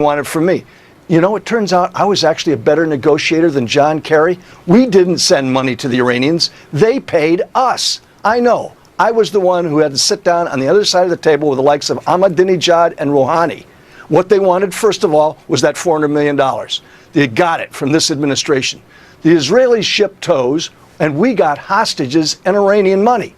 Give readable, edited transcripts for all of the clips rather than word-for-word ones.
wanted from me. You know, it turns out I was actually a better negotiator than John Kerry. We didn't send money to the Iranians. They paid us. I know. I was the one who had to sit down on the other side of the table with the likes of Ahmadinejad and Rouhani. What they wanted, first of all, was that $400 million. They got it from this administration. The Israelis shipped tows, and we got hostages and Iranian money.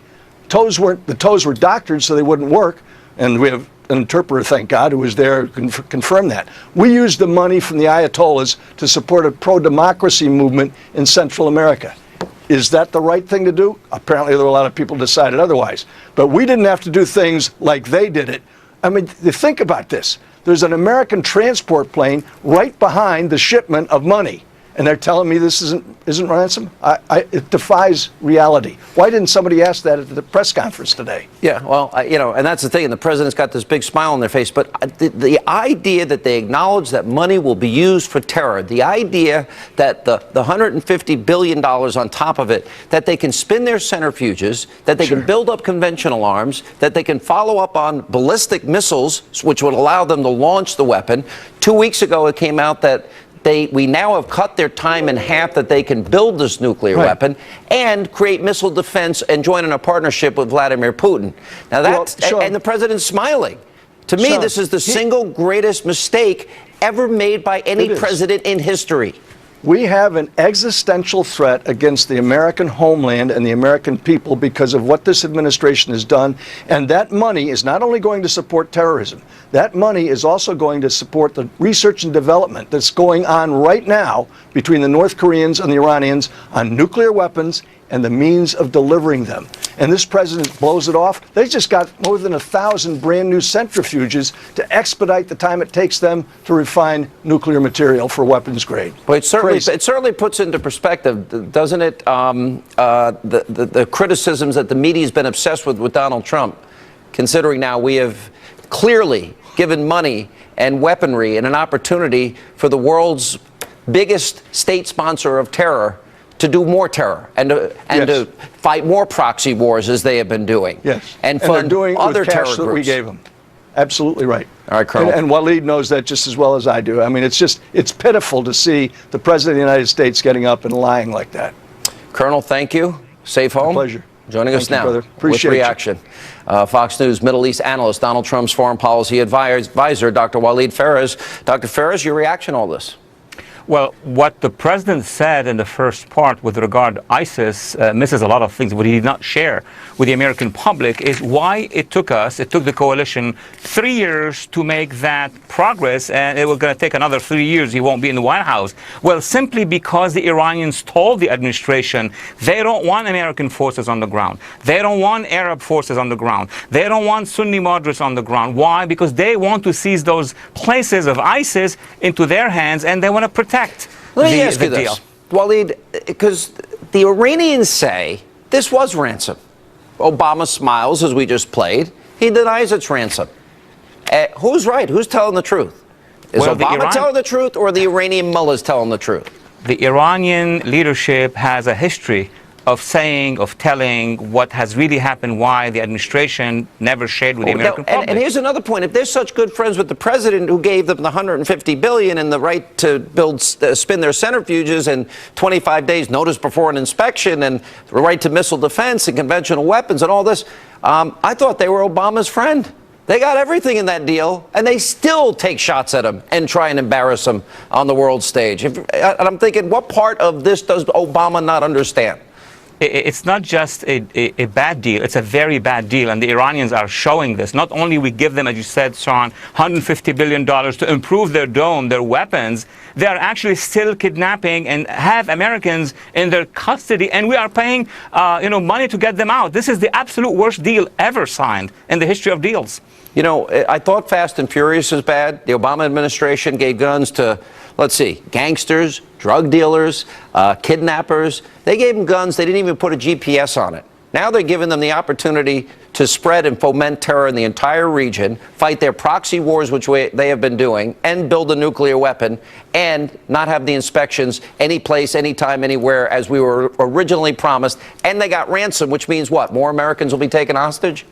The tows were doctored so they wouldn't work, and we have an interpreter, thank God, who was there to confirm that. We used the money from the Ayatollahs to support a pro-democracy movement in Central America. Is that the right thing to do? Apparently, there were a lot of people who decided otherwise. But we didn't have to do things like they did it. I mean, think about this. There's an American transport plane right behind the shipment of money. And they're telling me this isn't ransom? It defies reality. Why didn't somebody ask that at the press conference today? Yeah, well, you know, and that's the thing. And the president's got this big smile on their face. But the idea that they acknowledge that money will be used for terror, the idea that the $150 billion on top of it, that they can spin their centrifuges, that they can build up conventional arms, that they can follow up on ballistic missiles, which would allow them to launch the weapon. 2 weeks ago, it came out that we now have cut their time in half that they can build this nuclear weapon and create missile defense and join in a partnership with Vladimir Putin. Now that's, and the president's smiling. To me, this is the single greatest mistake ever made by any president in history. We have an existential threat against the American homeland and the American people because of what this administration has done. And that money is not only going to support terrorism, that money is also going to support the research and development that's going on right now between the North Koreans and the Iranians on nuclear weapons and the means of delivering them. And this president blows it off. They just got more than 1,000 brand new centrifuges to expedite the time it takes them to refine nuclear material for weapons grade. But it certainly puts into perspective, doesn't it, the criticisms that the media's been obsessed with Donald Trump, considering now we have clearly given money and weaponry and an opportunity for the world's biggest state sponsor of terror to do more terror and to fight more proxy wars as they have been doing. Yes. And fund other terror groups. That we gave them. Absolutely right. All right, Colonel. And Waleed knows that just as well as I do. I mean, it's pitiful to see the President of the United States getting up and lying like that. Colonel, thank you. Safe home. My pleasure. Joining us now with reaction. Fox News Middle East analyst, Donald Trump's foreign policy advisor, Dr. Waleed Phares. Dr. Phares, your reaction to all this? Well, what the president said in the first part with regard to ISIS misses a lot of things. What he did not share with the American public is why it took the coalition 3 years to make that progress, and it was going to take another 3 years. He won't be in the White House. Well, simply because the Iranians told the administration they don't want American forces on the ground. They don't want Arab forces on the ground. They don't want Sunni moderates on the ground. Why? Because they want to seize those places of ISIS into their hands, and they want to protect Let me ask you this, Waleed, because the Iranians say this was ransom. Obama smiles as we just played. He denies it's ransom. Who's right? Who's telling the truth? Is Obama telling the truth or the Iranian mullahs telling the truth? The Iranian leadership has a history of saying, of telling what has really happened, why the administration never shared with the American public. And here's another point. If they're such good friends with the president who gave them the $150 billion and the right to spin their centrifuges and 25 days notice before an inspection and the right to missile defense and conventional weapons and all this, I thought they were Obama's friend. They got everything in that deal, and they still take shots at him and try and embarrass him on the world stage. And I'm thinking, what part of this does Obama not understand? It's not just a bad deal. It's a very bad deal. And the Iranians are showing this. Not only we give them, as you said, Sean, $150 billion to improve their dome, their weapons, they are actually still kidnapping and have Americans in their custody. And we are paying money to get them out. This is the absolute worst deal ever signed in the history of deals. You know, I thought Fast and Furious was bad. The Obama administration gave guns to, let's see, gangsters, drug dealers, kidnappers. They gave them guns. They didn't even put a GPS on it. Now they're giving them the opportunity to spread and foment terror in the entire region, fight their proxy wars, which they have been doing, and build a nuclear weapon, and not have the inspections any place, anytime, anywhere, as we were originally promised. And they got ransom, which means what? More Americans will be taken hostage?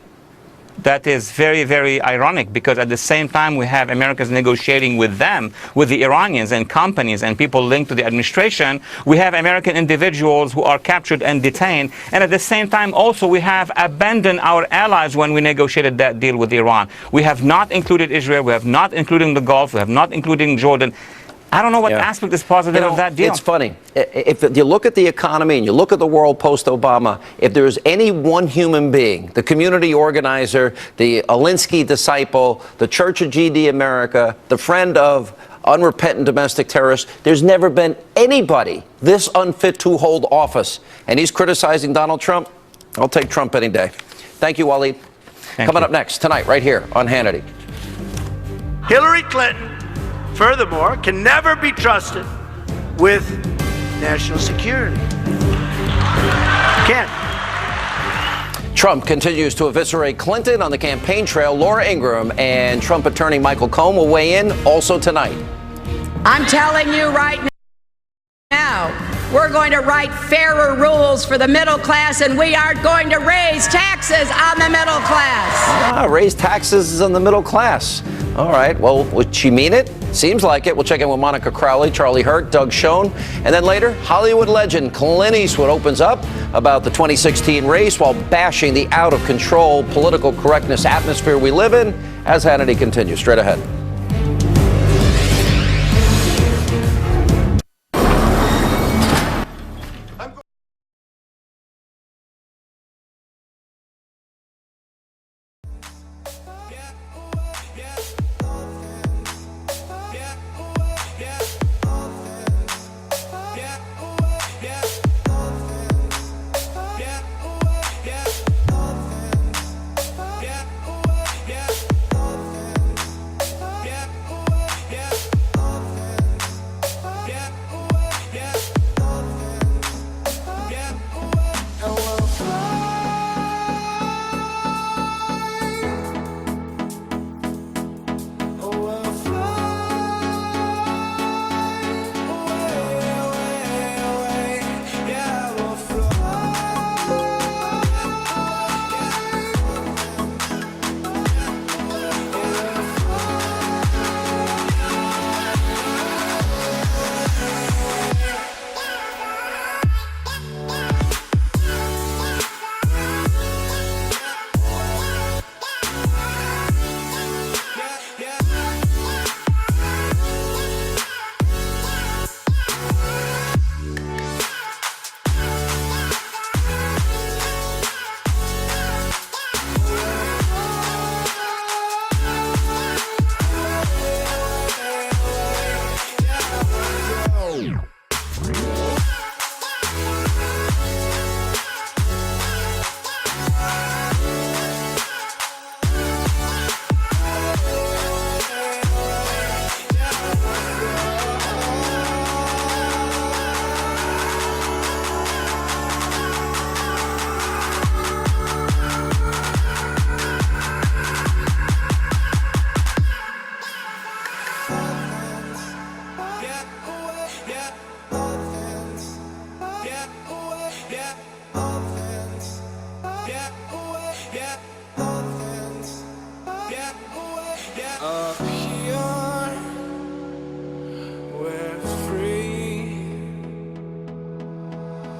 that is very, very ironic, because at the same time we have Americans negotiating with them, with the Iranians and companies and people linked to the administration. We have American individuals who are captured and detained. And at the same time also we have abandoned our allies when we negotiated that deal with Iran. We have not included Israel. We have not included the Gulf. We have not included Jordan. I don't know what aspect is positive of that deal. It's funny. If you look at the economy and you look at the world post-Obama, if there's any one human being, the community organizer, the Alinsky disciple, the Church of GD America, the friend of unrepentant domestic terrorists, there's never been anybody this unfit to hold office. And he's criticizing Donald Trump. I'll take Trump any day. Thank you, Waleed. Coming up next tonight, right here on Hannity. Hillary Clinton, furthermore, can never be trusted with national security. Can't. Trump continues to eviscerate Clinton on the campaign trail. Laura Ingraham and Trump attorney Michael Cohen will weigh in also tonight. I'm telling you right now, we're going to write fairer rules for the middle class, and we aren't going to raise taxes on the middle class. Raise taxes on the middle class. All right. Well, would she mean it? Seems like it. We'll check in with Monica Crowley, Charlie Hurt, Doug Schoen. And then later, Hollywood legend Clint Eastwood opens up about the 2016 race while bashing the out-of-control political correctness atmosphere we live in as Hannity continues. Straight ahead.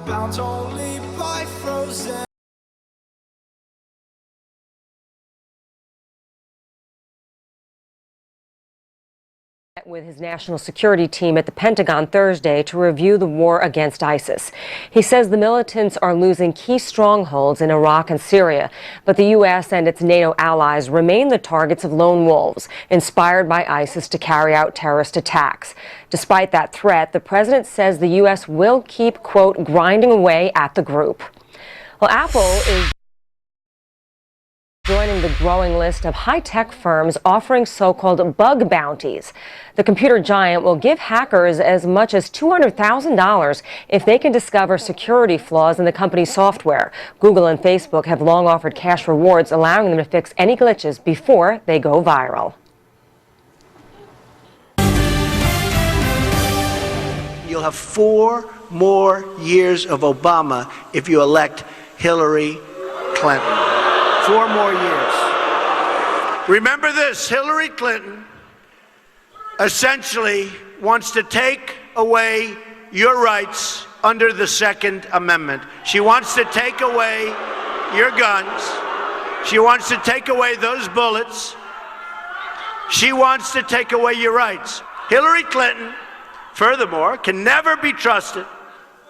Bound only by frozen. With his national security team at the Pentagon Thursday to review the war against ISIS. He says the militants are losing key strongholds in Iraq and Syria, but the U.S. and its NATO allies remain the targets of lone wolves, inspired by ISIS to carry out terrorist attacks. Despite that threat, the president says the U.S. will keep, quote, grinding away at the group. Well, Apple is joining the growing list of high-tech firms offering so-called bug bounties. The computer giant will give hackers as much as $200,000 if they can discover security flaws in the company's software. Google and Facebook have long offered cash rewards, allowing them to fix any glitches before they go viral. You'll have 4 more years of Obama if you elect Hillary Clinton. 4 more years. Remember this, Hillary Clinton essentially wants to take away your rights under the Second Amendment. She wants to take away your guns. She wants to take away those bullets. She wants to take away your rights. Hillary Clinton, furthermore, can never be trusted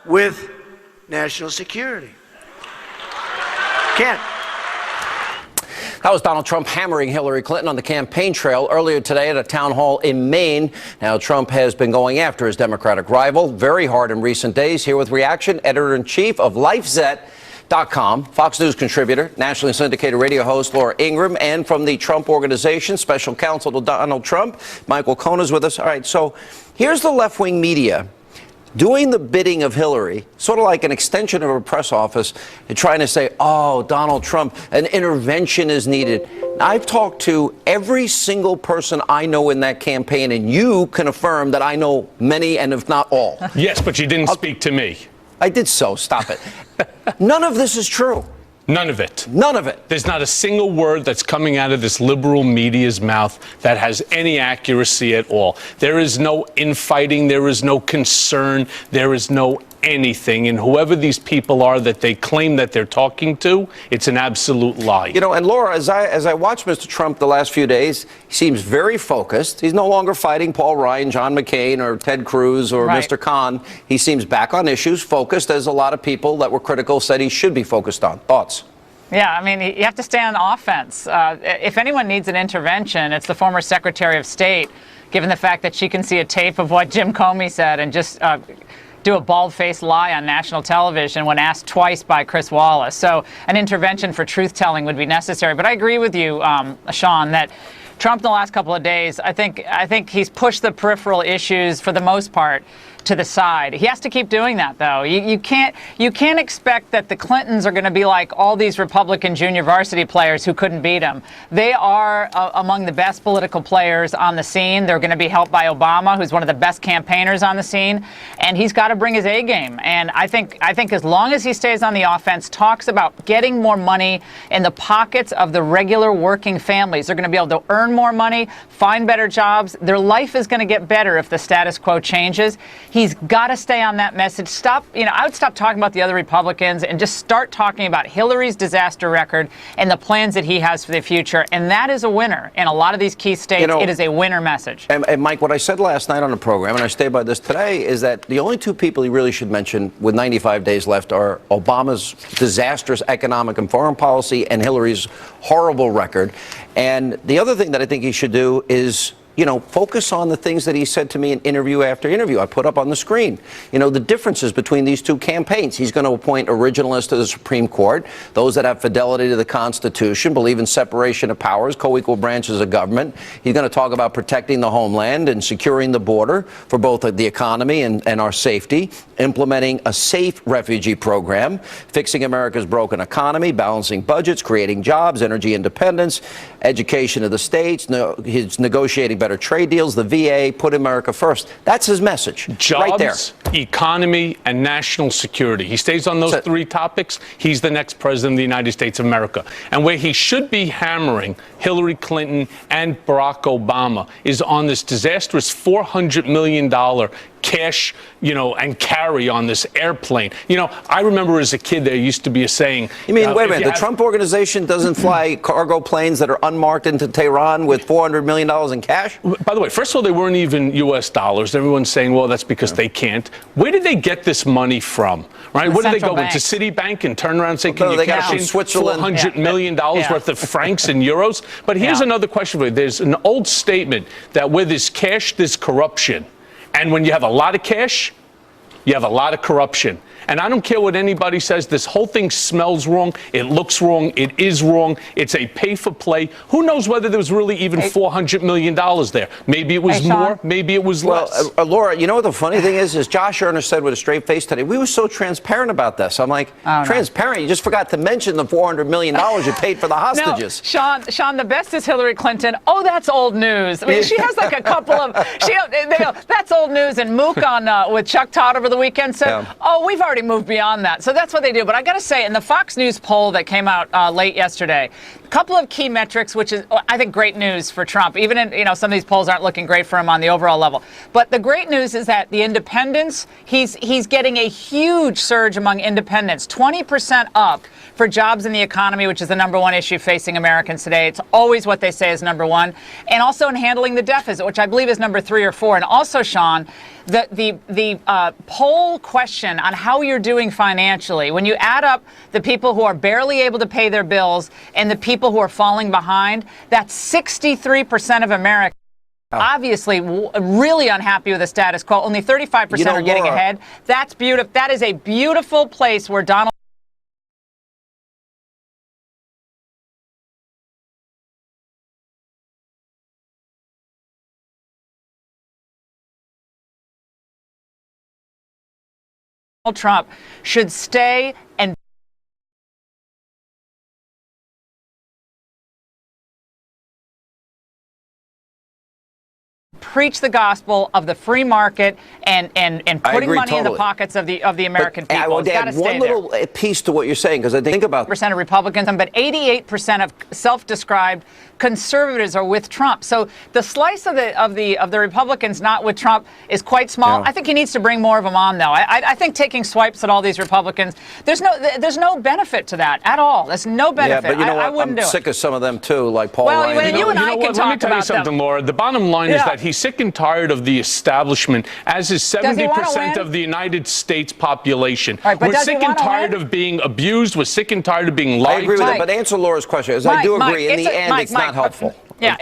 with national security. Can't. That was Donald Trump hammering Hillary Clinton on the campaign trail earlier today at a town hall in Maine. Now, Trump has been going after his Democratic rival very hard in recent days. Here with reaction, editor-in-chief of LifeZet.com, Fox News contributor, nationally syndicated radio host Laura Ingraham, and from the Trump Organization, special counsel to Donald Trump, Michael Cohen is with us. All right, so here's the left-wing media doing the bidding of Hillary, sort of like an extension of her press office, and trying to say, oh, Donald Trump, an intervention is needed. I've talked to every single person I know in that campaign, and you can affirm that I know many, and if not all. Yes, but you didn't speak to me. I did so. Stop it. None of this is true. None of it. None of it. There's not a single word that's coming out of this liberal media's mouth that has any accuracy at all. There is no infighting. There is no concern. There is no anything. And whoever these people are that they claim that they're talking to, it's an absolute lie. You know, and Laura, as I watched Mr. Trump the last few days, he seems very focused. He's no longer fighting Paul Ryan, John McCain, or Ted Cruz, or Mr. Khan. He seems back on issues, focused, as a lot of people that were critical said he should be focused on. Thoughts? Yeah, I mean, you have to stay on offense. If anyone needs an intervention, it's the former Secretary of State, given the fact that she can see a tape of what Jim Comey said and just do a bald-faced lie on national television when asked twice by Chris Wallace. So an intervention for truth-telling would be necessary. But I agree with you, Sean, that Trump in the last couple of days, I think he's pushed the peripheral issues for the most part to the side. He has to keep doing that, though. You can't expect that the Clintons are going to be like all these Republican junior varsity players who couldn't beat him. They are among the best political players on the scene. They're going to be helped by Obama, who's one of the best campaigners on the scene, and he's got to bring his A game. And I think as long as he stays on the offense, talks about getting more money in the pockets of the regular working families, they're going to be able to earn more money, find better jobs. Their life is going to get better if the status quo changes. He's got to stay on that message. I would stop talking about the other Republicans and just start talking about Hillary's disaster record and the plans that he has for the future. And that is a winner. In a lot of these key states, it is a winner message. And Mike, what I said last night on the program, and I stay by this today, is that the only two people he really should mention with 95 days left are Obama's disastrous economic and foreign policy and Hillary's horrible record. And the other thing that I think he should do is, focus on the things that he said to me in interview after interview. I put up on the screen, the differences between these two campaigns. He's going to appoint originalists to the Supreme Court, those that have fidelity to the Constitution, believe in separation of powers, co-equal branches of government. He's going to talk about protecting the homeland and securing the border for both the economy and our safety, implementing a safe refugee program, fixing America's broken economy, balancing budgets, creating jobs, energy independence, education of the states, his negotiating better trade deals, the VA, put America first. That's his message. Jobs, right there. Economy, and national security. He stays on those three topics, he's the next president of the United States of America. And where he should be hammering Hillary Clinton and Barack Obama is on this disastrous $400 million cash, and carry on this airplane. I remember as a kid there used to be a saying. You mean, wait a minute, the Trump Organization doesn't fly cargo planes that are unmarked into Tehran with $400 million in cash? By the way, first of all, they weren't even U.S. dollars. Everyone's saying, well, that's because they can't. Where did they get this money from? Right? Where did they go into Citibank and turn around and say, can you cash in $400 million worth of francs and euros? But here's another question for you. There's an old statement that where there's cash, there's corruption. And when you have a lot of cash, you have a lot of corruption. And I don't care what anybody says. This whole thing smells wrong. It looks wrong. It is wrong. It's a pay for play. Who knows whether there was really even $400 million there? Maybe it was more. Maybe it was less. Laura, you know what the funny thing is Josh Earnest said with a straight face today, we were so transparent about this. I'm like, transparent? You just forgot to mention the $400 million you paid for the hostages. No, Sean, the best is Hillary Clinton. Oh, that's old news. I mean, she has like a couple of, they go, that's old news. And Mook on with Chuck Todd over the weekend said, oh, we've already moved beyond that. So that's what they do. But I got to say, in the Fox News poll that came out late yesterday, couple of key metrics, which is, I think, great news for Trump. Even in, some of these polls aren't looking great for him on the overall level. But the great news is that the independents, he's getting a huge surge among independents, 20% up for jobs in the economy, which is the number one issue facing Americans today. It's always what they say is number one. And also in handling the deficit, which I believe is number 3 or 4. And also, Sean, the poll question on how you're doing financially, when you add up the people who are barely able to pay their bills and the people who are falling behind, that's 63% of Americans. Obviously, really unhappy with the status quo. Only 35% are getting ahead. That's beautiful. That is a beautiful place where Donald Trump should stay and preach the gospel of the free market and putting money in the pockets of the American people. I will add one little piece to what you're saying, because I think about percent of Republicans, but 88% of self-described conservatives are with Trump. So the slice of the Republicans not with Trump is quite small. Yeah. I think he needs to bring more of them on, though. I think taking swipes at all these Republicans, there's no benefit to that at all. There's no benefit. Yeah, but you know what? I wouldn't I'm sick of some of them too, like Paul Ryan. Well, you and I can talk about them. Let me tell you something, Laura. The bottom line is that he's sick and tired of the establishment, as is 70% of the United States population. Right, we're sick and tired of being abused. We're sick and tired of being lied to. I agree with that, but answer Laura's question. I do agree. In the end, it's not helpful. Yeah,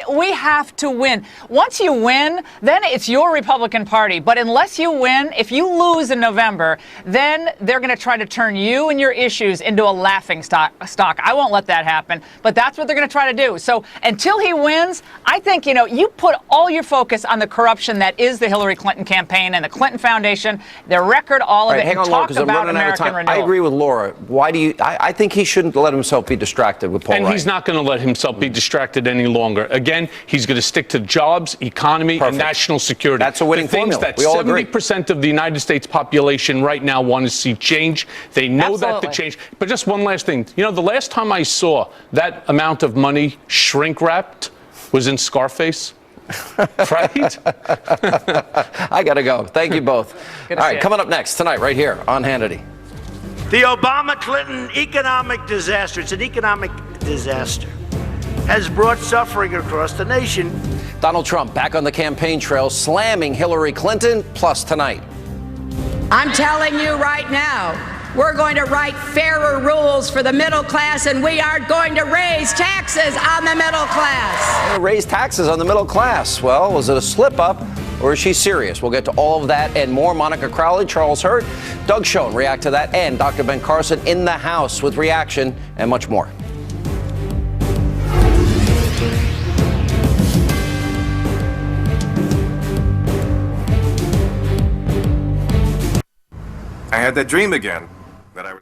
we have to win. Once you win, then it's your Republican Party. But unless you win, if you lose in November, then they're going to try to turn you and your issues into a laughing stock. I won't let that happen. But that's what they're going to try to do. So until he wins, I think, you put all your focus on the corruption that is the Hillary Clinton campaign and the Clinton Foundation, their record, all of it, hang on, and Laura, talk about American renewal. I agree with Laura. Why do you? I think he shouldn't let himself be distracted with Paul Ryan. And he's not going to let himself be distracted any longer. Again, he's going to stick to jobs, economy, and national security. That's a winning formula. The things that 70% of the United States population right now want to see change. They know that to change. But just one last thing. The last time I saw that amount of money shrink-wrapped was in Scarface. Right? I got to go. Thank you both. All right, coming up next tonight right here on Hannity. The Obama-Clinton economic disaster, it's an economic disaster, has brought suffering across the nation. Donald Trump back on the campaign trail, slamming Hillary Clinton, plus tonight. I'm telling you right now, we're going to write fairer rules for the middle class, and we are going to raise taxes on the middle class. Raise taxes on the middle class. Well, was it a slip-up, or is she serious? We'll get to all of that and more. Monica Crowley, Charles Hurt, Doug Schoen react to that, and Dr. Ben Carson in the house with reaction and much more. I had that dream again that I was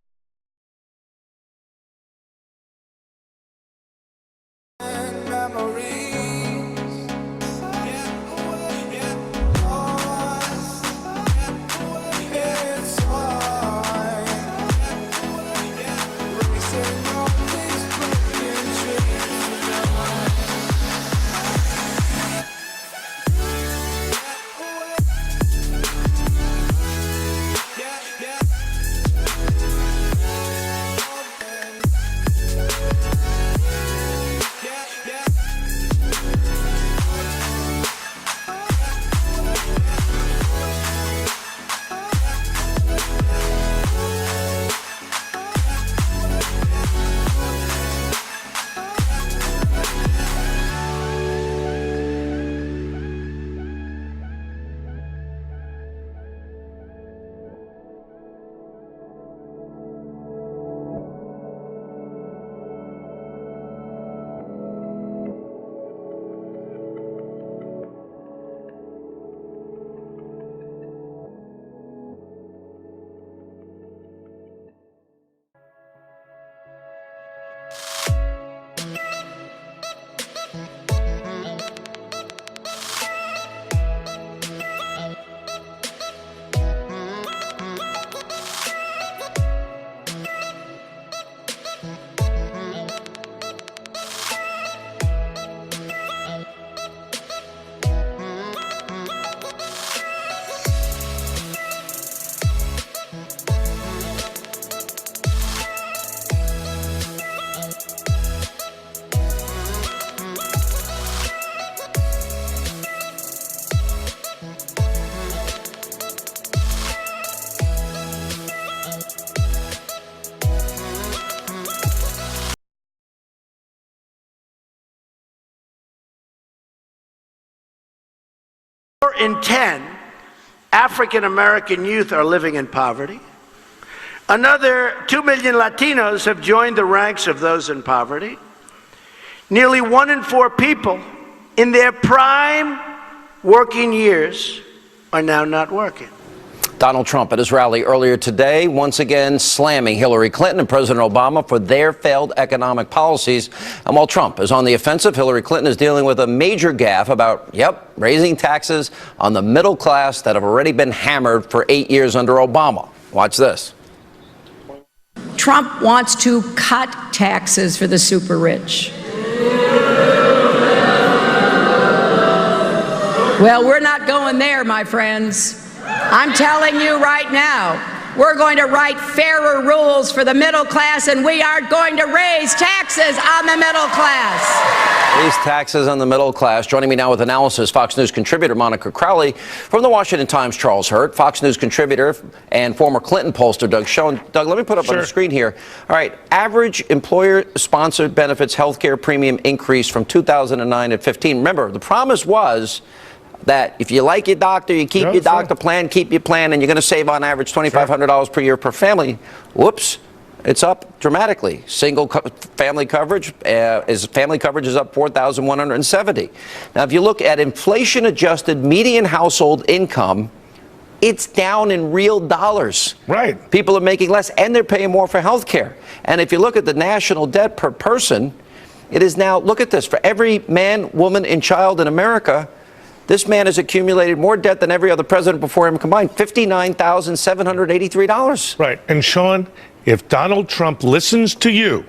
4 in 10 African American youth are living in poverty. Another 2 million Latinos have joined the ranks of those in poverty. Nearly 1 in 4 people in their prime working years are now not working. Donald Trump at his rally earlier today, once again slamming Hillary Clinton and President Obama for their failed economic policies. And while Trump is on the offensive, Hillary Clinton is dealing with a major gaffe about, raising taxes on the middle class that have already been hammered for 8 years under Obama. Watch this. Trump wants to cut taxes for the super rich. Well, we're not going there, my friends. I'm telling you right now, we're going to write fairer rules for the middle class, and we are going to raise taxes on the middle class. Raise taxes on the middle class. Joining me now with analysis, Fox News contributor Monica Crowley. From the Washington Times, Charles Hurt. Fox News contributor and former Clinton pollster Doug Schoen. Doug, let me put up on the screen here. All right, average employer-sponsored benefits health care premium increase from 2009 to 15. Remember, the promise was that if you like your doctor, you keep your doctor plan, keep your plan, and you're going to save on average $2,500 per year per family. Whoops, it's up dramatically. Family coverage is up $4,170. Now, if you look at inflation-adjusted median household income, it's down in real dollars. Right. People are making less, and they're paying more for health care. And if you look at the national debt per person, it is now, look at this, for every man, woman, and child in America, this man has accumulated more debt than every other president before him combined, $59,783. Right. And Sean, if Donald Trump listens to you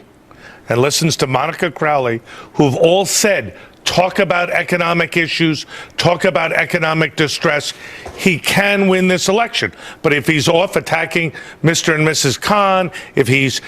and listens to Monica Crowley, who've all said, talk about economic issues, talk about economic distress, he can win this election. But if he's off attacking Mr. and Mrs. Khan, if he's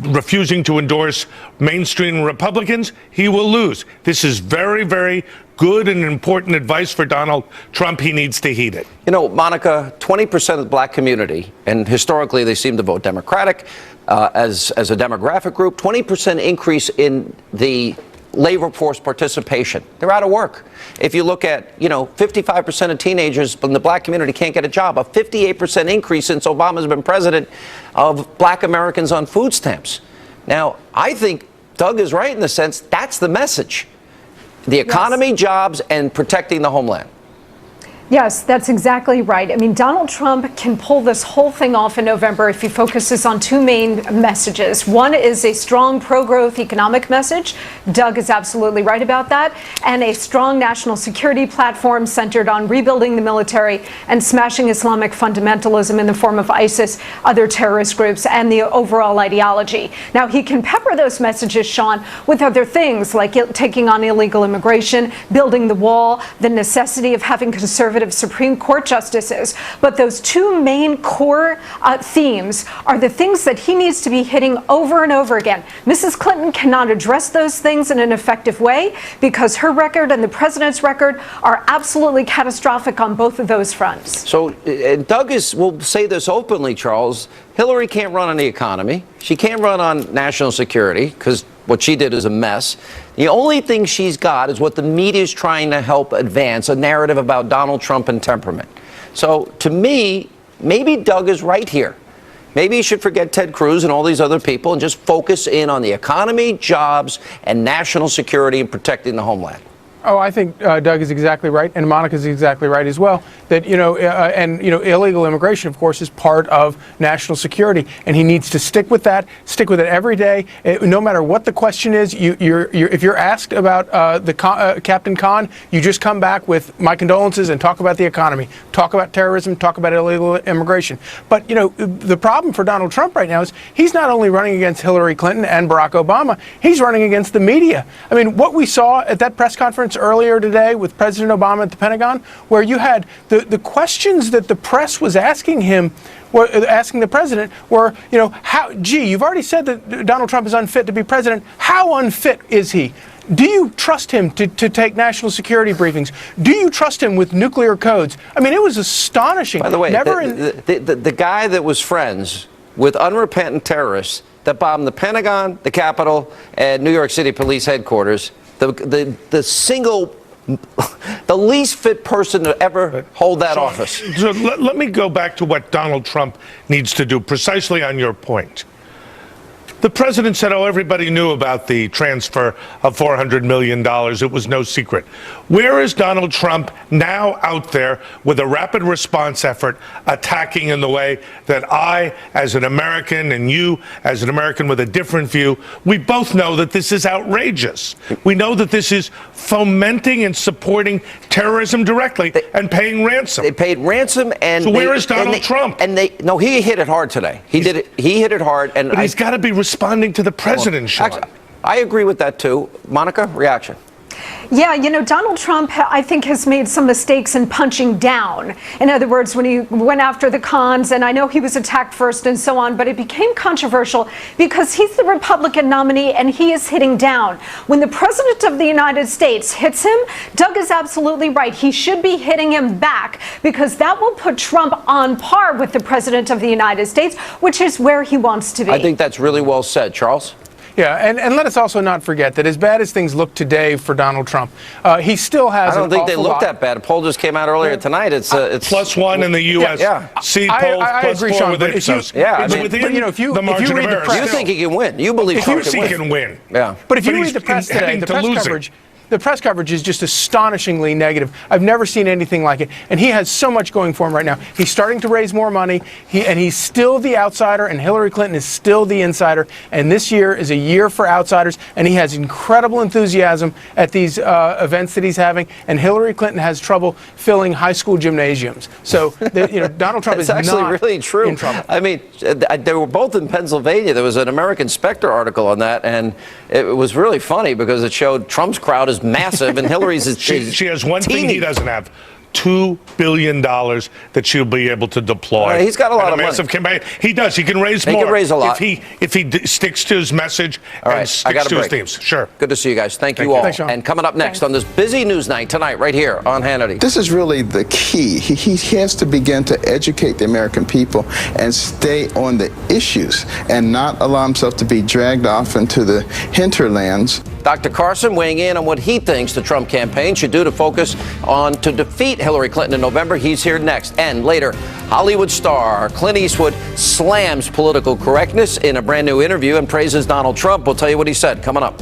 refusing to endorse mainstream Republicans, he will lose. This is very, very good and important advice for Donald Trump. He needs to heed it. You know, Monica, 20% of the black community, and historically they seem to vote Democratic as a demographic group, 20% increase in the labor force participation. They're out of work. If you look at, 55% of teenagers in the black community can't get a job, a 58% increase since Obama's been president of black Americans on food stamps. Now, I think Doug is right in the sense that's the message. The economy, jobs, and protecting the homeland. Yes, that's exactly right. I mean, Donald Trump can pull this whole thing off in November if he focuses on two main messages. One is a strong pro-growth economic message. Doug is absolutely right about that. And a strong national security platform centered on rebuilding the military and smashing Islamic fundamentalism in the form of ISIS, other terrorist groups, and the overall ideology. Now, he can pepper those messages, Sean, with other things like taking on illegal immigration, building the wall, the necessity of having conservative Supreme Court justices. But those two main core themes are the things that he needs to be hitting over and over again. Mrs. Clinton cannot address those things in an effective way because her record and the president's record are absolutely catastrophic on both of those fronts. So Doug will say this openly, Charles. Hillary can't run on the economy. She can't run on national security because what she did is a mess. The only thing she's got is what the media is trying to help advance, a narrative about Donald Trump and temperament. So to me, maybe Doug is right here. Maybe you should forget Ted Cruz and all these other people and just focus in on the economy, jobs, and national security and protecting the homeland. Oh, I think Doug is exactly right, and Monica's exactly right as well. That illegal immigration, of course, is part of national security, and he needs to stick with that. Stick with it every day, no matter what the question is. If you're asked about Captain Khan, you just come back with my condolences and talk about the economy, talk about terrorism, talk about illegal immigration. But the problem for Donald Trump right now is he's not only running against Hillary Clinton and Barack Obama, he's running against the media. I mean, what we saw at that press conference earlier today with President Obama at the Pentagon, where you had the questions that the press was asking the president were, you've already said that Donald Trump is unfit to be president. How unfit is he? Do you trust him to take national security briefings? Do you trust him with nuclear codes? I mean, it was astonishing. By the way, the guy that was friends with unrepentant terrorists that bombed the Pentagon, the Capitol, and New York City police headquarters, the single the least fit person to ever hold that office. So let me go back to what Donald Trump needs to do, precisely on your point. The president said, oh, everybody knew about the transfer of $400 million. It was no secret. Where is Donald Trump now out there with a rapid response effort attacking in the way that I, as an American, and you, as an American with a different view, we both know that this is outrageous. We know that this is fomenting and supporting terrorism directly and paying ransom. They paid ransom, and so where is Donald Trump? And no, he hit it hard today. He did it. He hit it hard, and but he's got to be responding to the president, Sean. Actually, I agree with that too. Monica, reaction. Yeah, you know, Donald Trump, I think, has made some mistakes in punching down. In other words, when he went after the cons, and I know he was attacked first and so on, but it became controversial because he's the Republican nominee and he is hitting down. When the president of the United States hits him, Doug is absolutely right. He should be hitting him back because that will put Trump on par with the president of the United States, which is where he wants to be. I think that's really well said. Charles? Yeah, and let us also not forget that as bad as things look today for Donald Trump, he still has. I don't think they look that bad. A poll just came out earlier tonight. It's +1 in the U.S. Yeah. C polls I agree, +4 Sean, with but Ipsos. you know, if you read the press, you think he can win. You believe Trump can win. Yeah. But if you read the press today, the press coverage is just astonishingly negative. I've never seen anything like it. And he has so much going for him right now. He's starting to raise more money, and he's still the outsider, and Hillary Clinton is still the insider. And this year is a year for outsiders, and he has incredible enthusiasm at these events that he's having. And Hillary Clinton has trouble filling high school gymnasiums. So, Donald Trump is actually not really true. in trouble. I mean, they were both in Pennsylvania. There was an American Spectre article on that, and it was really funny because it showed Trump's crowd is massive and Hillary's is she has one teeny. thing he doesn't have. $2 billion that she'll be able to deploy. He's got a lot of massive money. Campaign. He does. He can raise more. He can raise a lot. If he sticks to his message and sticks to his themes. Sure. Good to see you guys. Thank you all. Thanks, Sean. And coming up next on this busy news night tonight, right here on Hannity. This is really the key. He has to begin to educate the American people and stay on the issues and not allow himself to be dragged off into the hinterlands. Dr. Carson weighing in on what he thinks the Trump campaign should do to focus on to defeat Hillary Clinton in November. He's here next. And later, Hollywood star Clint Eastwood slams political correctness in a brand new interview and praises Donald Trump. We'll tell you what he said coming up.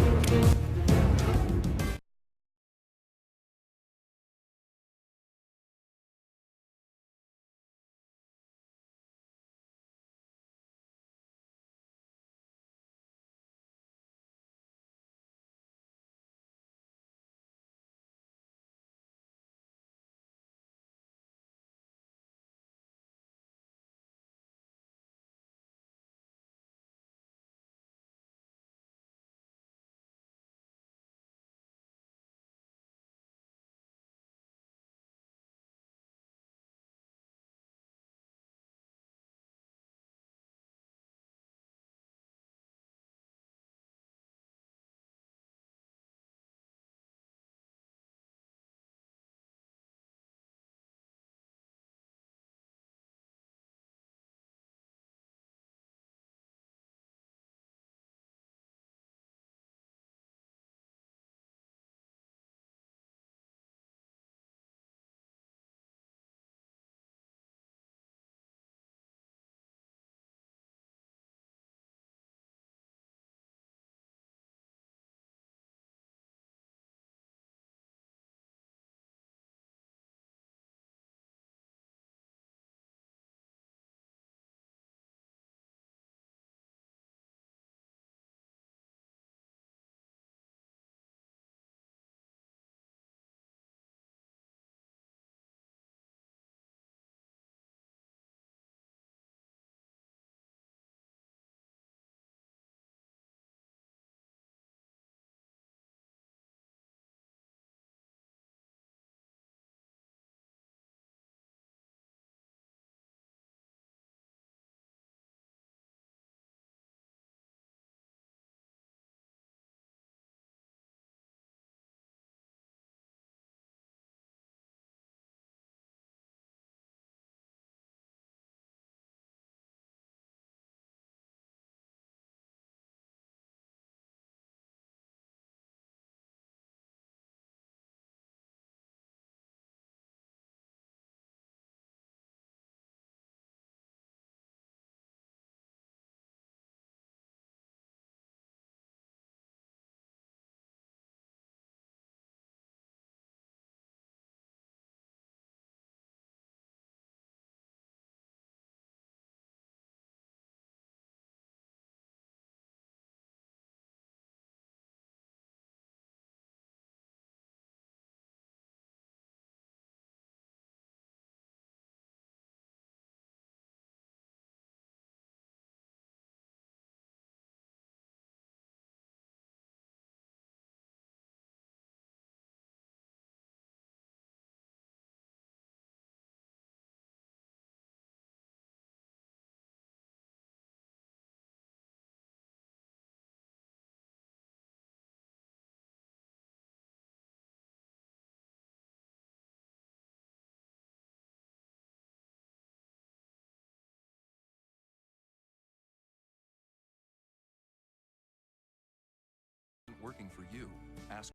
for you. Ask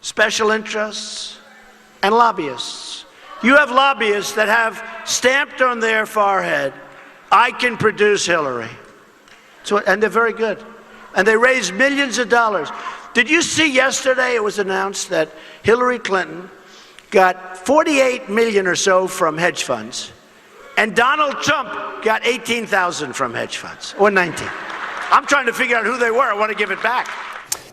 special interests, and lobbyists. You have lobbyists that have stamped on their forehead, I can produce Hillary. So, and they're very good. And they raise millions of dollars. Did you see yesterday it was announced that Hillary Clinton got 48 million or so from hedge funds, and Donald Trump got 18,000 from hedge funds, or 19. I'm trying to figure out who they were. I want to give it back.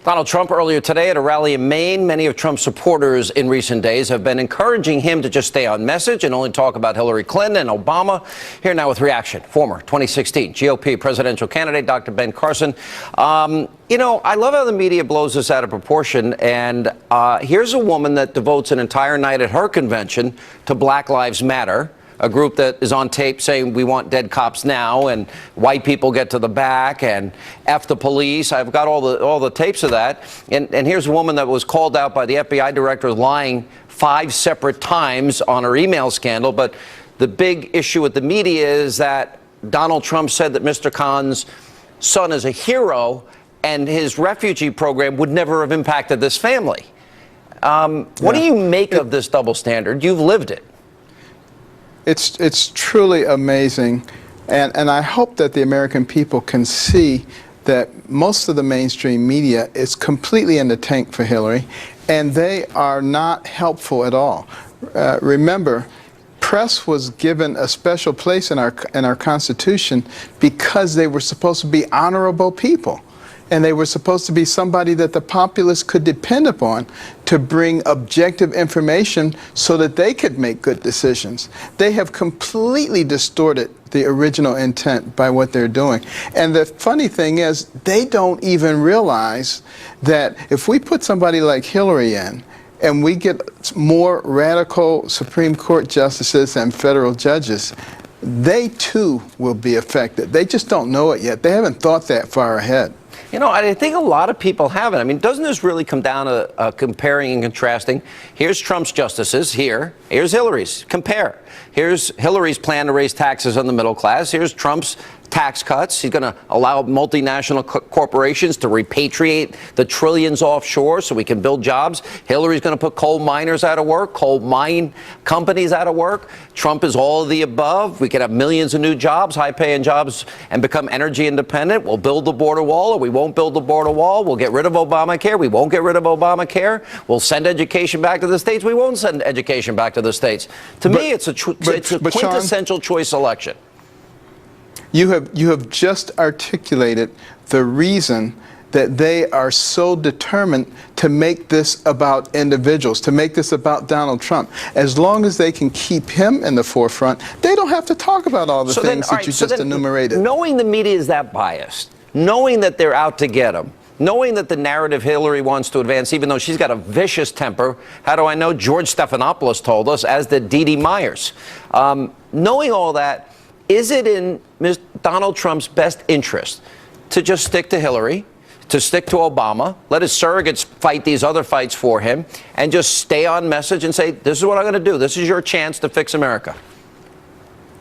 Donald Trump earlier today at a rally in Maine. Many of Trump's supporters in recent days have been encouraging him to just stay on message and only talk about Hillary Clinton and Obama. Here now with reaction, former 2016 GOP presidential candidate Dr. Ben Carson. You know, I love how the media blows this out of proportion. And here's a woman that devotes an entire night at her convention to Black Lives Matter, a group that is on tape saying we want dead cops now, and white people get to the back, and F the police. I've got all the tapes of that. And here's a woman that was called out by the FBI director lying 5 separate times on her email scandal. But the big issue with the media is that Donald Trump said that Mr. Khan's son is a hero, and his refugee program would never have impacted this family. What do you make of this double standard? You've lived it. It's truly amazing, and I hope that the American people can see that most of the mainstream media is completely in the tank for Hillary, and they are not helpful at all. Remember, press was given a special place in our Constitution because they were supposed to be honorable people. And they were supposed to be somebody that the populace could depend upon to bring objective information so that they could make good decisions. They have completely distorted the original intent by what they're doing. And the funny thing is, they don't even realize that if we put somebody like Hillary in, and we get more radical Supreme Court justices and federal judges, they too will be affected. They just don't know it yet. They haven't thought that far ahead. You know, I think a lot of people haven't. I mean, doesn't this really come down to comparing and contrasting? Here's Trump's justices here. Here's Hillary's. Compare. Here's Hillary's plan to raise taxes on the middle class. Here's Trump's tax cuts. He's going to allow multinational corporations to repatriate the trillions offshore so we can build jobs. Hillary's going to put coal miners out of work, coal mine companies out of work. Trump is all of the above. We could have millions of new jobs, high-paying jobs, and become energy independent. We'll build the border wall, or we won't build the border wall. We'll get rid of Obamacare. We won't get rid of Obamacare. We'll send education back to the states. We won't send education back to the states. To me, it's a quintessential Sean, choice election. You have just articulated the reason that they are so determined to make this about individuals, to make this about Donald Trump. As long as they can keep him in the forefront, they don't have to talk about all the things that you just enumerated. Knowing the media is that biased, knowing that they're out to get him, knowing that the narrative Hillary wants to advance, even though she's got a vicious temper, how do I know? George Stephanopoulos told us, as did Dee Dee Myers. Knowing all that, is it in Donald Trump's best interest to just stick to Hillary, to stick to Obama, let his surrogates fight these other fights for him, and just stay on message and say, this is what I'm going to do. This is your chance to fix America?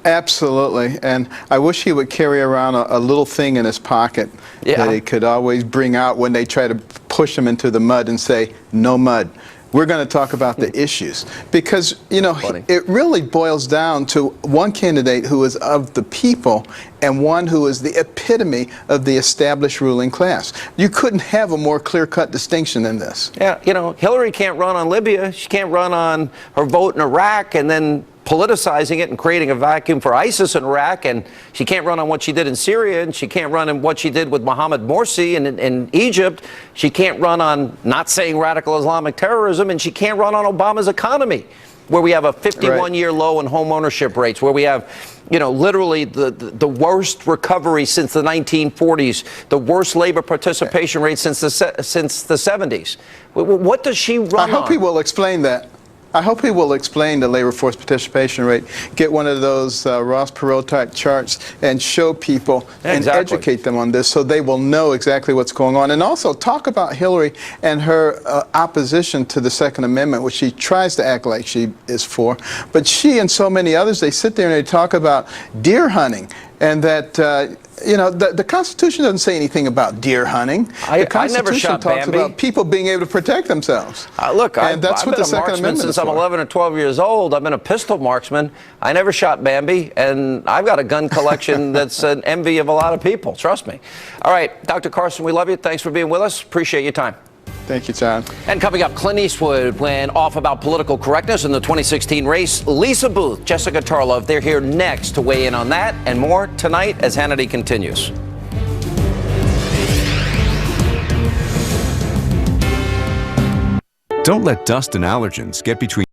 Absolutely, and I wish he would carry around a little thing in his pocket that he could always bring out when they try to push him into the mud and say, no mud. We're going to talk about the issues, because, you know, it really boils down to one candidate who is of the people and one who is the epitome of the established ruling class. You couldn't have a more clear-cut distinction than this. Yeah, you know, Hillary can't run on Libya. She can't run on her vote in Iraq and then politicizing it and creating a vacuum for ISIS in Iraq, and she can't run on what she did in Syria, and she can't run on what she did with Mohammed Morsi in Egypt. She can't run on not saying radical Islamic terrorism, and she can't run on Obama's economy, where we have a 51-year low in home ownership rates, where we have, you know, literally the worst recovery since the 1940s, the worst labor participation rate since the 70s. What does she run on? I hope he will explain that. I hope he will explain the labor force participation rate, get one of those Ross Perot type charts and show people and educate them on this so they will know exactly what's going on. And also talk about Hillary and her opposition to the Second Amendment, which she tries to act like she is for. But she and so many others, they sit there and they talk about deer hunting, and that you know, the Constitution doesn't say anything about deer hunting. The Constitution talks about people being able to protect themselves. Look, and that's what the Second Amendment since I'm 11 or 12 years old. I've been a pistol marksman. I never shot Bambi, and I've got a gun collection that's an envy of a lot of people. Trust me. All right, Dr. Carson, we love you. Thanks for being with us. Appreciate your time. Thank you, John. And coming up, Clint Eastwood went off about political correctness in the 2016 race. Lisa Booth, Jessica Tarlov, they're here next to weigh in on that and more tonight as Hannity continues. Don't let dust and allergens get between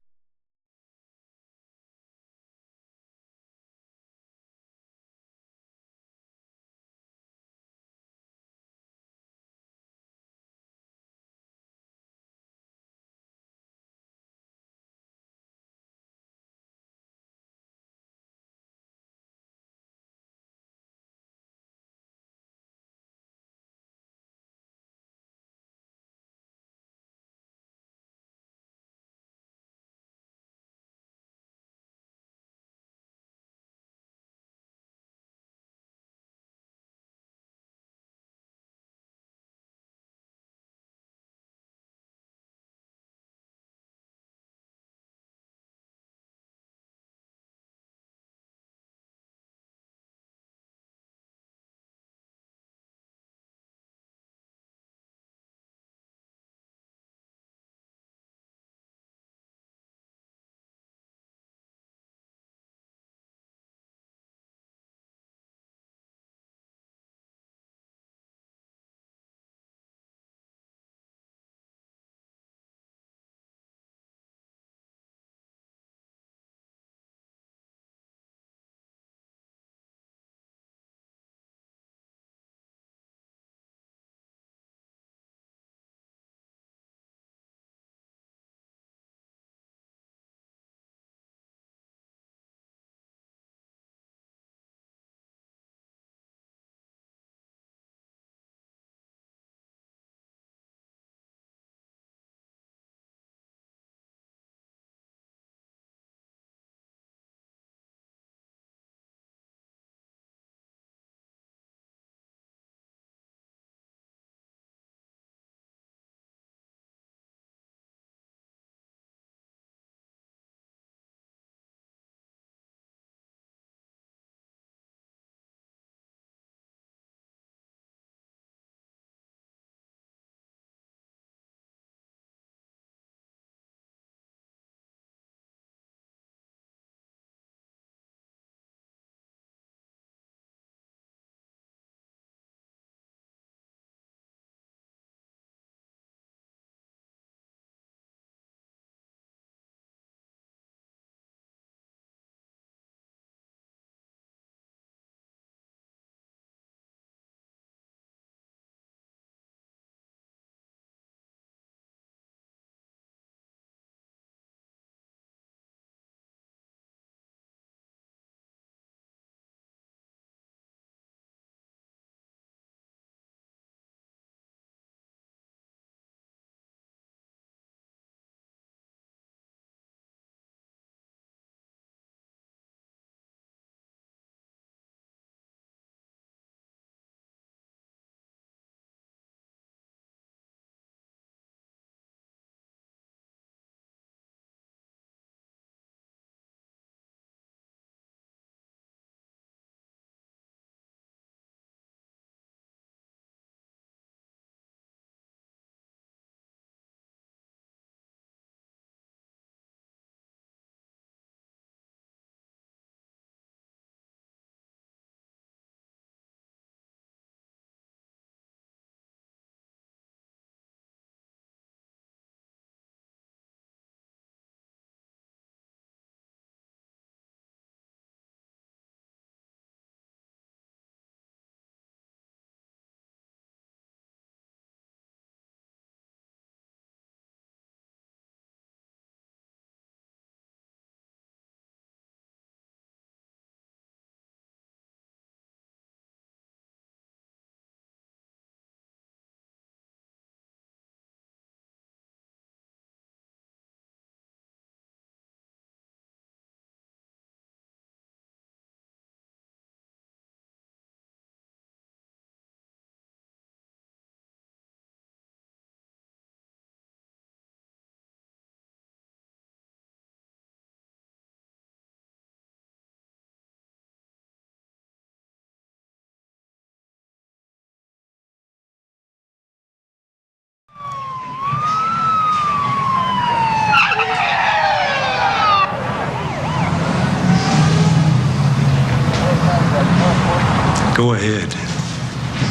Go ahead.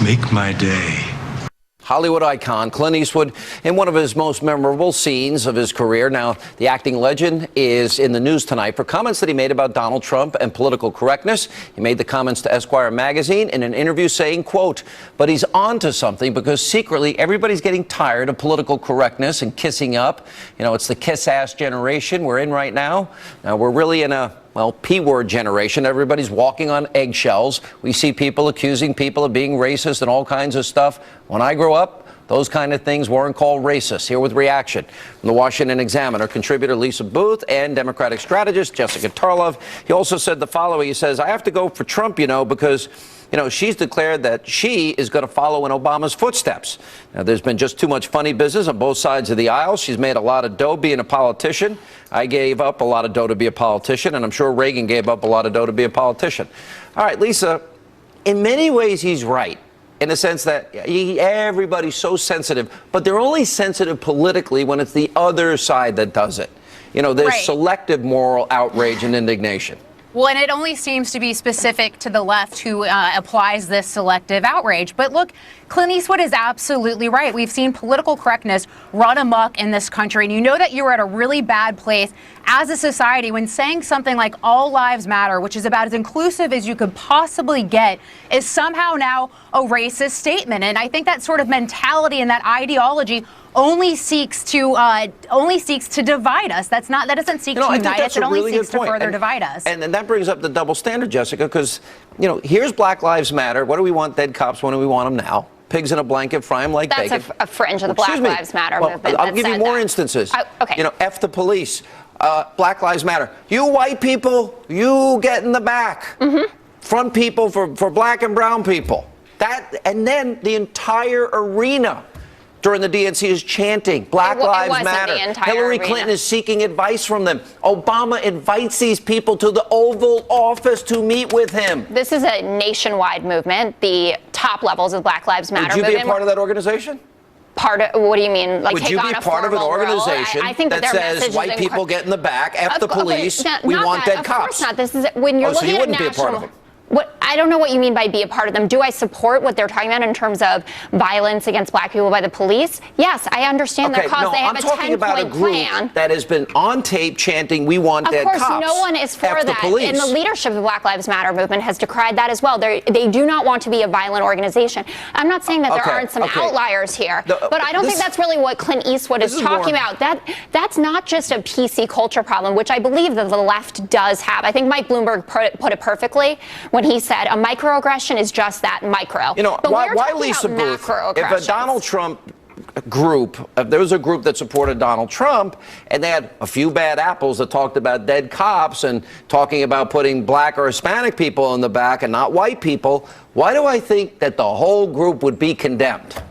Make my day. Hollywood icon Clint Eastwood in one of his most memorable scenes of his career. Now, the acting legend is in the news tonight for comments that he made about Donald Trump and political correctness. He made the comments to Esquire magazine in an interview saying, quote, "But he's on to something because secretly everybody's getting tired of political correctness and kissing up. You know, it's the kiss-ass generation we're in right now. Now, we're really in a P-word generation. Everybody's walking on eggshells. We see people accusing people of being racist and all kinds of stuff. When I grew up, those kind of things weren't called racist." Here with reaction from the Washington Examiner contributor Lisa Booth and Democratic strategist Jessica Tarlov. He also said the following. He says, "I have to go for Trump, because she's declared that she is going to follow in Obama's footsteps. Now, there's been just too much funny business on both sides of the aisle. She's made a lot of dough being a politician. I gave up a lot of dough to be a politician, and I'm sure Reagan gave up a lot of dough to be a politician." All right, Lisa, in many ways he's right, in the sense that everybody's so sensitive, but they're only sensitive politically when it's the other side that does it. There's selective moral outrage and indignation. Well, and it only seems to be specific to the left who applies this selective outrage. But look, Clint Eastwood is absolutely right. We've seen political correctness run amok in this country. And you know that you're at a really bad place as a society when saying something like all lives matter, which is about as inclusive as you could possibly get, is somehow now a racist statement. And I think that sort of mentality and that ideology only seeks to divide us. That doesn't seek to unite us. It only seeks to further divide us. And that brings up the double standard, Jessica, because here's Black Lives Matter. What do we want? Dead cops. When do we want them now? Pigs in a blanket, fry them like bacon. That's a fringe of the Black Lives Matter movement. I'll give you more instances. Okay. F the police. Black Lives Matter. You white people, you get in the back. Front people for black and brown people. And then the entire arena during the DNC is chanting Black Lives Matter. Hillary Clinton is seeking advice from them. Obama invites these people to the Oval Office to meet with him. This is a nationwide movement. The top levels of Black Lives Matter movement. Would you be a part of that organization? What do you mean? Like, would you be part of an organization that says white people get in the back, F the police, we want dead cops? Of course not. This is when you're looking so you at wouldn't be a part of it. I don't know what you mean by be a part of them. Do I support what they're talking about in terms of violence against black people by the police? Yes, I understand their cause. They have I'm talking about a group that has been on tape chanting, "We want dead cops." Of course, no one is for F that. The police. And the leadership of the Black Lives Matter movement has decried that as well. They do not want to be a violent organization. I'm not saying that there aren't some outliers here, but I don't think that's really what Clint Eastwood is talking about. That's not just a PC culture problem, which I believe that the left does have. I think Mike Bloomberg put it perfectly when he said a microaggression is just that, micro. But why Lisa Booth? If a Donald Trump group, if there was a group that supported Donald Trump and they had a few bad apples that talked about dead cops and talking about putting black or Hispanic people in the back and not white people, why do I think that the whole group would be condemned?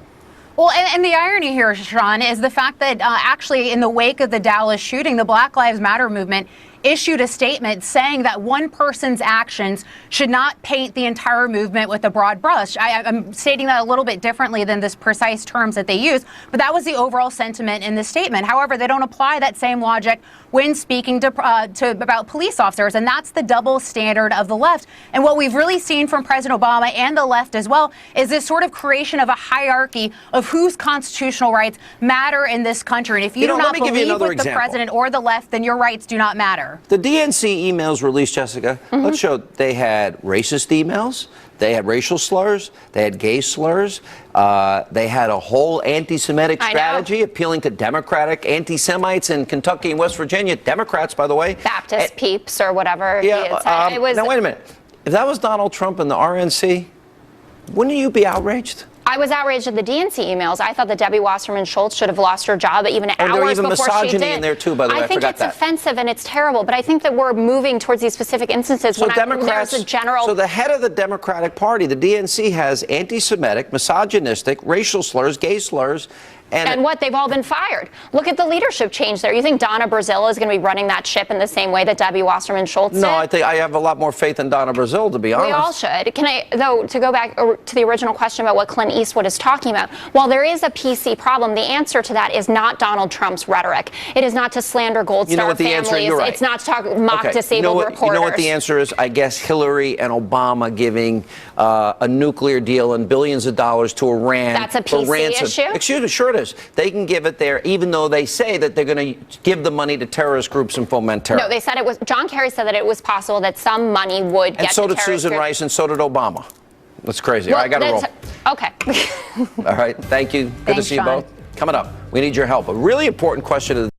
Well, and the irony here, Sean, is the fact that actually in the wake of the Dallas shooting, the Black Lives Matter movement issued a statement saying that one person's actions should not paint the entire movement with a broad brush. I'm stating that a little bit differently than this precise terms that they use, but that was the overall sentiment in the statement. However, they don't apply that same logic when speaking about police officers, and that's the double standard of the left. And what we've really seen from President Obama and the left as well is this sort of creation of a hierarchy of whose constitutional rights matter in this country. And if you do not believe with the president or the left, then your rights do not matter. The DNC emails released, Jessica, let's show they had racist emails, they had racial slurs, they had gay slurs, they had a whole anti-Semitic strategy appealing to Democratic anti-Semites in Kentucky and West Virginia. Democrats, by the way. Baptist peeps or whatever. Yeah, now wait a minute. If that was Donald Trump and the RNC, wouldn't you be outraged? I was outraged at the DNC emails. I thought that Debbie Wasserman Schultz should have lost her job even hours before she did. There even misogyny in there too, by the way. I think it's offensive and it's terrible, but I think that we're moving towards these specific instances So when there's a general. So the head of the Democratic Party, the DNC, has anti-Semitic, misogynistic, racial slurs, gay slurs. And what? They've all been fired. Look at the leadership change there. You think Donna Brazile is going to be running that ship in the same way that Debbie Wasserman Schultz did? No, I think I have a lot more faith in Donna Brazile, to be honest. We all should. Can I, though, to go back to the original question about what Clint Eastwood is talking about. While there is a PC problem, the answer to that is not Donald Trump's rhetoric. It is not to slander Gold Star families. You're right. It's not to talk mock disabled reporters. You know what the answer is? I guess Hillary and Obama giving a nuclear deal and billions of dollars to Iran. That's a PC issue? Excuse me, sure it is. They can give it there, even though they say that they're going to give the money to terrorist groups and foment terror. No, they said it was. John Kerry said that it was possible that some money would get and so to did Susan groups. Rice, and so did Obama. That's crazy. Well, I got to roll. Okay. All right. Thank you. Good to see you both. Coming up, we need your help. A really important question.